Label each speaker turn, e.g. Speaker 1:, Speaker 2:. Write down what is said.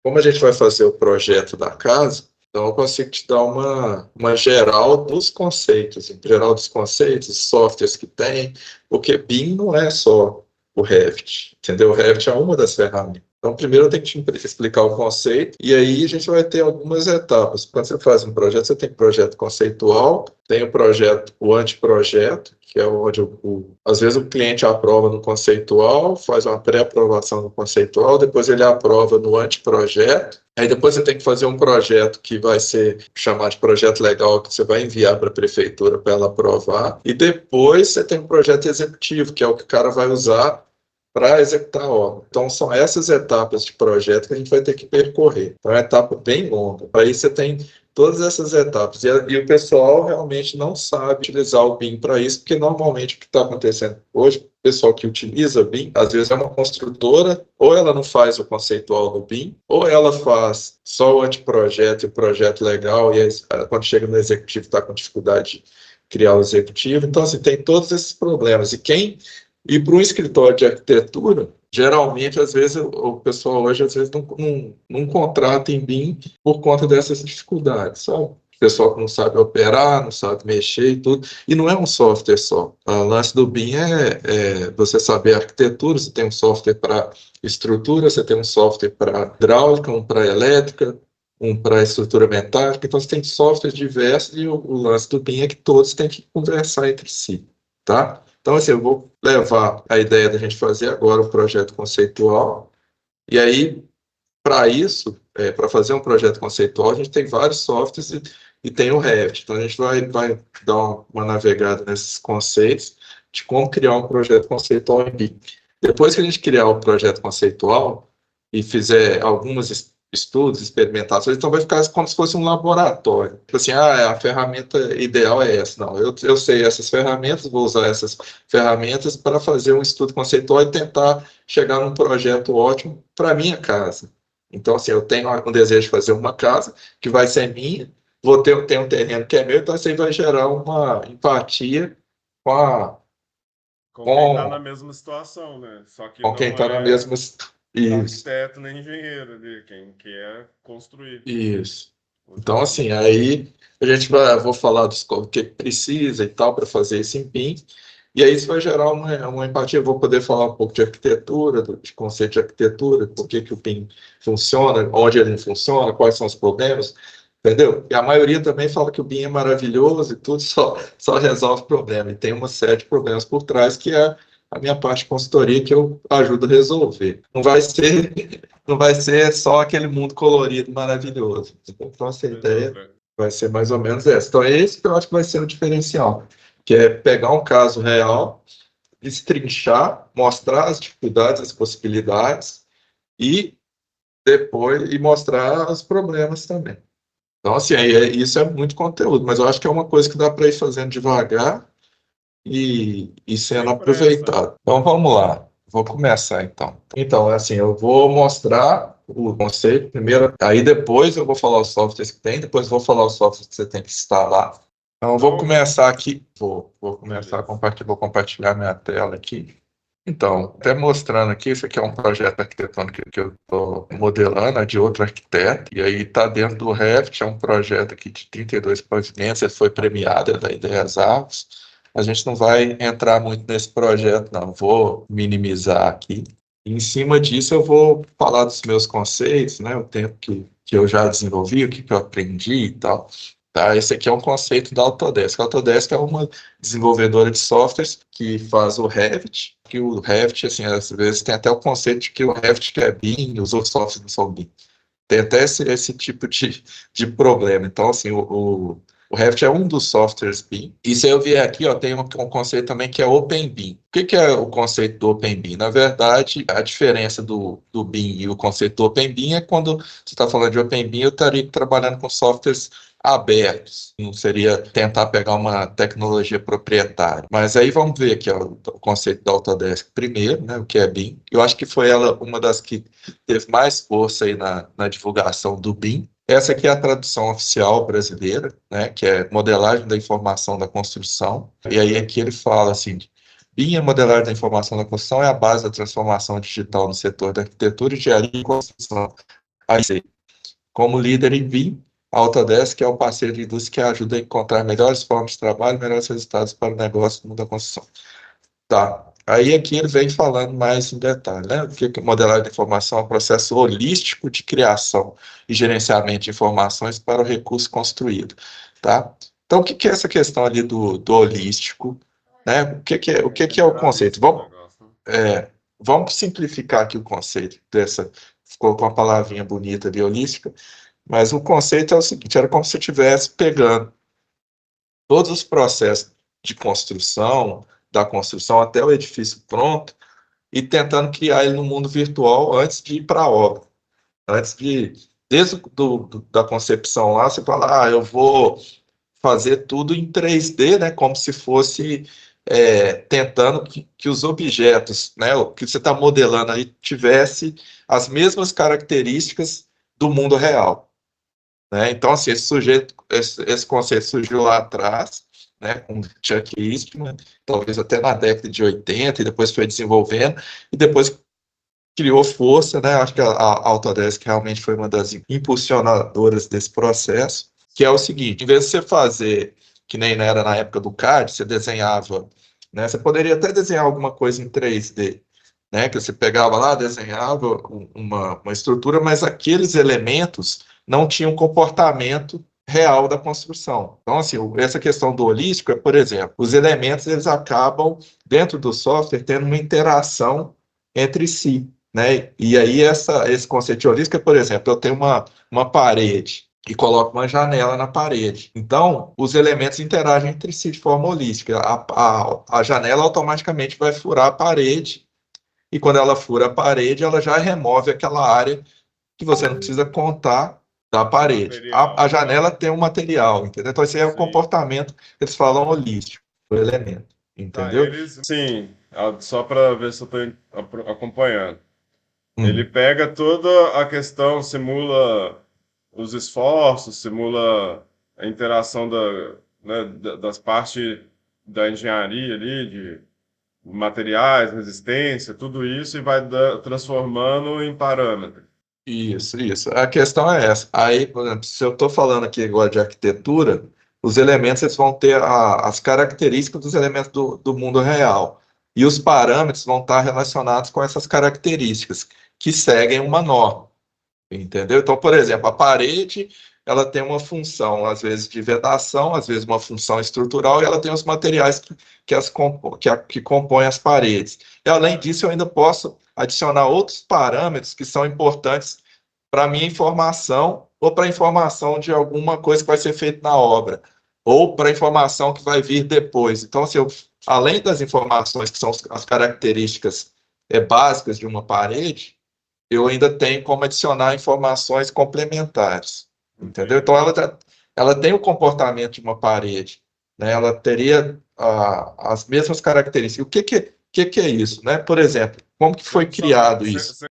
Speaker 1: como a gente vai fazer o projeto da casa, então eu consigo te dar uma geral dos conceitos, geral dos conceitos, softwares que tem, porque BIM não é só o Revit, entendeu? O Revit é uma das ferramentas. Então, primeiro eu tenho que te explicar o conceito, e aí a gente vai ter algumas etapas. Quando você faz um projeto, você tem projeto conceitual, tem o projeto, o anteprojeto, que é onde às vezes o cliente aprova no conceitual, faz uma pré-aprovação no conceitual, depois ele aprova no anteprojeto, aí depois você tem que fazer um projeto que vai ser chamado de projeto legal, que você vai enviar para a prefeitura para ela aprovar, e depois você tem um projeto executivo, que é o que o cara vai usar para executar a obra. Então, são essas etapas de projeto que a gente vai ter que percorrer. Então, é uma etapa bem longa. Aí você tem todas essas etapas. E o pessoal realmente não sabe utilizar o BIM para isso, porque normalmente o que está acontecendo hoje, o pessoal que utiliza BIM, às vezes é uma construtora, ou ela não faz o conceitual do BIM, ou ela faz só o anteprojeto e o projeto legal, e aí, quando chega no executivo está com dificuldade de criar o executivo. Então, assim, tem todos esses problemas. E para um escritório de arquitetura, geralmente, às vezes, o pessoal hoje, às vezes, não contrata em BIM por conta dessas dificuldades, sabe? O pessoal que não sabe operar, não sabe mexer e tudo. E não é um software só. O lance do BIM é você saber arquitetura, você tem um software para estrutura, você tem um software para hidráulica, um para elétrica, um para estrutura metálica. Então, você tem softwares diversos e o lance do BIM é que todos têm que conversar entre si, tá? Então, assim, eu vou levar a ideia da gente fazer agora o projeto conceitual, e aí, para isso, para fazer um projeto conceitual, a gente tem vários softwares e tem o Revit. Então, a gente vai dar uma navegada nesses conceitos de como criar um projeto conceitual em BIM. Depois que a gente criar o projeto conceitual e fizer alguns estudos, experimentações, então vai ficar como se fosse um laboratório. Tipo assim, a ferramenta ideal é essa. Não, eu sei essas ferramentas, vou usar essas ferramentas para fazer um estudo conceitual e tentar chegar num projeto ótimo para a minha casa. Então, assim, eu tenho um desejo de fazer uma casa que vai ser minha, ter um terreno que é meu, então isso aí vai gerar uma empatia com a
Speaker 2: Com quem está na
Speaker 1: com,
Speaker 2: mesma situação, né? Só que
Speaker 1: com quem
Speaker 2: não
Speaker 1: está na
Speaker 2: é
Speaker 1: mesma. Isso,
Speaker 2: arquiteto nem engenheiro ali, quem quer construir.
Speaker 1: isso. Então,
Speaker 2: Exatamente.
Speaker 1: assim, aí eu vou falar o que precisa e tal para fazer esse empenho, e aí isso vai gerar uma empatia. Eu vou poder falar um pouco de arquitetura, de conceito de arquitetura, por que que o PIM funciona, onde ele não funciona, quais são os problemas, entendeu? E a maioria também fala que o BIM é maravilhoso e tudo só resolve problema. E tem uma série de problemas por trás que é a minha parte de consultoria que eu ajudo a resolver. Não vai ser só aquele mundo colorido maravilhoso. Então, essa ideia
Speaker 2: Beleza.
Speaker 1: vai ser mais ou menos essa. Então, é esse que eu acho que vai ser o diferencial, que é pegar um caso real, destrinchar, mostrar as dificuldades, as possibilidades e depois mostrar os problemas também. Então, assim, isso é muito conteúdo, mas eu acho que é uma coisa que dá para ir fazendo devagar e sendo
Speaker 2: Sem pressa.
Speaker 1: aproveitado. Então, vamos lá. Vou começar, então. Então, assim, eu vou mostrar o conceito primeiro, aí depois eu vou falar os softwares que tem, depois eu vou falar os softwares que você tem que instalar. Então, eu vou
Speaker 2: Então,
Speaker 1: começar aqui, vou começar a
Speaker 2: beleza.
Speaker 1: compartilhar, vou compartilhar minha tela aqui. Então, até mostrando aqui, isso aqui é um projeto arquitetônico que eu estou modelando, é de outro arquiteto, e aí está dentro do Revit, é um projeto aqui de 32 pavimentos, ele foi premiado, é da Ideias Arcos. A gente não vai entrar muito nesse projeto, não, vou minimizar aqui. E em cima disso eu vou falar dos meus conceitos, né, o tempo que eu já desenvolvi, o que eu aprendi e tal. Tá? Esse aqui é um conceito da Autodesk. A Autodesk é uma desenvolvedora de softwares que faz o Revit, que o Revit, assim, às vezes tem até o conceito de que o Revit é BIM, os outros softwares não são BIM. Tem até esse tipo de problema. Então, assim, o Revit é um dos softwares BIM. E se eu vier aqui, ó, tem um conceito também que é Open BIM. O que é o conceito do Open BIM? Na verdade, a diferença do BIM e o conceito do Open BIM é quando você está falando de Open BIM, eu estaria trabalhando com softwares abertos, não seria tentar pegar uma tecnologia proprietária. Mas aí vamos ver aqui ó, o conceito da Autodesk primeiro, né, o que é BIM. Eu acho que foi ela uma das que teve mais força aí na divulgação do BIM. Essa aqui é a tradução oficial brasileira, né, que é modelagem da informação da construção. E aí aqui ele fala assim, BIM, a modelagem da informação da construção, é a base da transformação digital no setor da arquitetura, engenharia e construção. Aí, como líder em BIM, a Autodesk é o parceiro de indústria que ajuda a encontrar melhores formas de trabalho, melhores resultados para o negócio do mundo da construção. Tá. Aí aqui ele vem falando mais em detalhe, né? O que é modelagem de informação é um processo holístico de criação e gerenciamento de informações para o recurso construído, tá? Então, o que é essa questão ali do holístico, né? O que é o conceito?
Speaker 2: Generalista o negócio, né?
Speaker 1: Vamos simplificar aqui o conceito dessa, ficou com uma palavrinha bonita de holística, mas o conceito é o seguinte, era como se você estivesse pegando todos os processos de construção, da construção até o edifício pronto, e tentando criar ele no mundo virtual antes de ir para a obra. Antes de, desde da concepção lá, você fala, eu vou fazer tudo em 3D, né, como se fosse tentando que os objetos, né, o que você está modelando aí, tivesse as mesmas características do mundo real. Né? Então, assim, esse conceito surgiu lá atrás, né, com Chuck Eastman, talvez até na década de 80, e depois foi desenvolvendo, e depois criou força, né? Acho que a Autodesk realmente foi uma das impulsionadoras desse processo, que é o seguinte, em vez de você fazer, que nem era na época do CAD, você desenhava, né? Você poderia até desenhar alguma coisa em 3D, né? Que você pegava lá, desenhava uma estrutura, mas aqueles elementos não tinham comportamento real da construção. Então, assim, essa questão do holístico é, por exemplo, os elementos eles acabam, dentro do software, tendo uma interação entre si, né? E aí esse conceito de holístico é, por exemplo, eu tenho uma parede e coloco uma janela na parede. Então, os elementos interagem entre si de forma holística. A janela automaticamente vai furar a parede, e quando ela fura a parede, ela já remove aquela área que você não precisa contar da
Speaker 2: O
Speaker 1: parede. A
Speaker 2: material e
Speaker 1: janela
Speaker 2: tal.
Speaker 1: tem um material, entendeu? Então, esse é o
Speaker 2: Sim.
Speaker 1: comportamento que eles falam holístico, do elemento,
Speaker 2: Tá,
Speaker 1: entendeu?
Speaker 2: eles, sim, só para ver se eu estou acompanhando. Ele
Speaker 1: Hum.
Speaker 2: pega toda a questão, simula os esforços, simula a interação né, das partes da engenharia ali, de materiais, resistência, tudo isso, e vai transformando em parâmetro.
Speaker 1: Isso, isso. A questão é essa. Aí, por exemplo, se eu estou falando aqui agora de arquitetura, os elementos eles vão ter as características dos elementos do mundo real. E os parâmetros vão estar relacionados com essas características, que seguem uma norma. Entendeu? Então, por exemplo, a parede, ela tem uma função, às vezes, de vedação, às vezes uma função estrutural, e ela tem os materiais que compõem as paredes. E, além disso, eu ainda posso adicionar outros parâmetros que são importantes para a minha informação ou para a informação de alguma coisa que vai ser feita na obra, ou para a informação que vai vir depois. Então, assim, além das informações que são as características básicas de uma parede, eu ainda tenho como adicionar informações complementares, entendeu? Então,
Speaker 2: Entendi.
Speaker 1: ela tem o comportamento de uma parede, né? Ela teria as mesmas características. O que é isso, né? Por exemplo, como que foi criado isso?